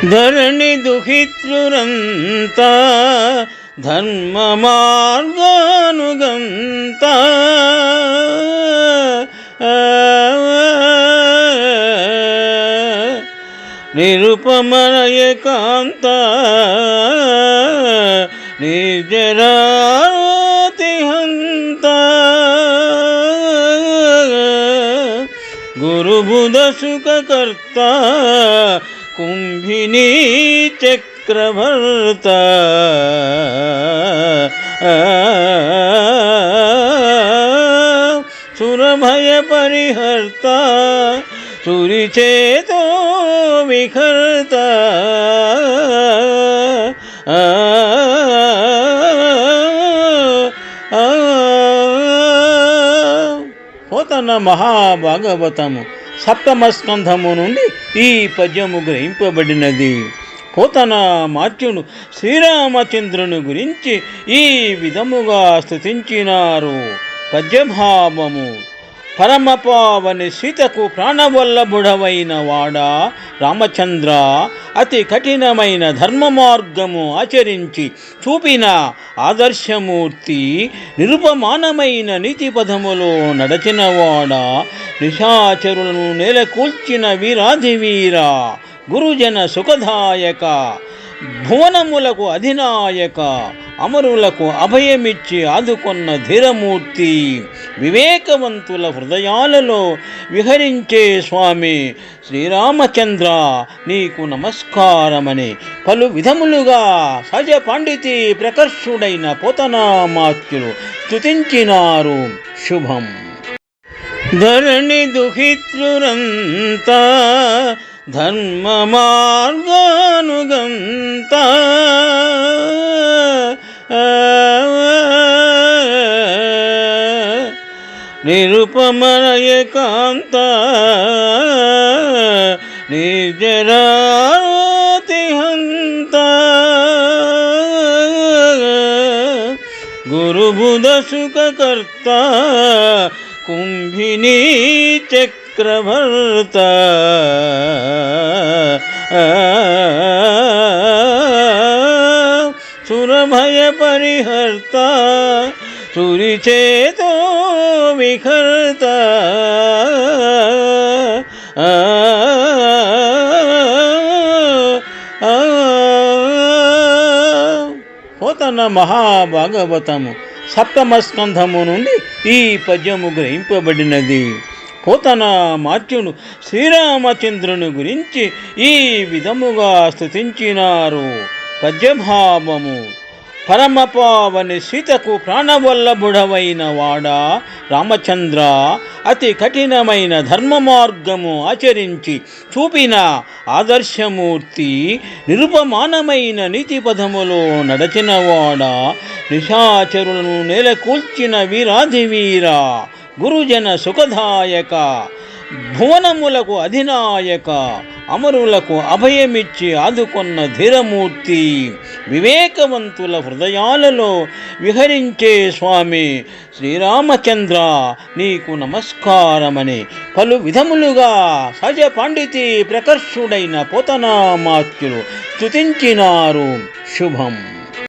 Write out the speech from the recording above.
ధరణి దుహితృరంతా ధర్మ మార్గానుగంత నిరుపమన ఏకాంత నిర్జరాతి హంత గురుబుధ సుఖకర్త కుంభినీ చక్రవర్త సురభయ పరిహర్త సురిచేతో విహర్త పోతన మహాభాగవతము సప్తమ స్కంధము నుండి ఈ పద్యము గ్రహింపబడినది. పోతన మాత్యుడు శ్రీరామచంద్రుని గురించి ఈ విధముగా స్తుతించినారు. పద్యభావము: పరమపావని సీతకు ప్రాణవల్లభుడవైన వాడా రామచంద్ర, అతి కఠినమైన ధర్మ మార్గము ఆచరించి చూపిన ఆదర్శమూర్తి, నిరుపమానమైన నీతి పదములో నడచినవాడా, నిశాచరులను నేలకూల్చిన వీరాధివీర, గురుజన సుఖదాయక, భువనములకు అధినాయక, అమరులకు అభయమిచ్చి ఆదుకొన్న ధీరమూర్తి, వివేకవంతుల హృదయాలలో విహరించే స్వామి శ్రీరామచంద్ర, నీకు నమస్కారమని పలు విధములుగా సహజ పాండితి ప్రకర్షుడైన పోతనామాత్యులు స్తుతించినారు. శుభం. ధరణి దుహితృరంతా ధర్మ మార్గానుగంత నిరుపమన ఏకాంత నిర్జరాతి హంత గురుబుధ సుఖకర్త కుంభినీ చక్రవర్త సురభయ పరిహర్త సురిచేతో విహర్త పోతన మహాభాగవతము సప్తమ స్కంధము నుండి ఈ పద్యము గ్రహింపబడినది. పోతన మాత్యుడు శ్రీరామచంద్రుని గురించి ఈ విధముగా స్తుతించినారు. పద్యభావము: పరమపావని సీతకు ప్రాణవల్లభుడవైన వాడా రామచంద్ర, అతి కఠినమైన ధర్మ మార్గము ఆచరించి చూపిన ఆదర్శమూర్తి, నిరుపమానమైన నీతి పదములో నడచినవాడా, నిశాచరులను నేలకూల్చిన వీరాధివీర, గురుజన సుఖదాయక, భువనములకు అధినాయక, అమరులకు అభయమిచ్చి ఆదుకొన్న ధీరమూర్తి, వివేకవంతుల హృదయాలలో విహరించే స్వామి శ్రీరామచంద్ర, నీకు నమస్కారమని పలు విధములుగా సహజ పాండితి ప్రకర్షుడైన పోతనామాత్యులు స్తుతించినారు. శుభం.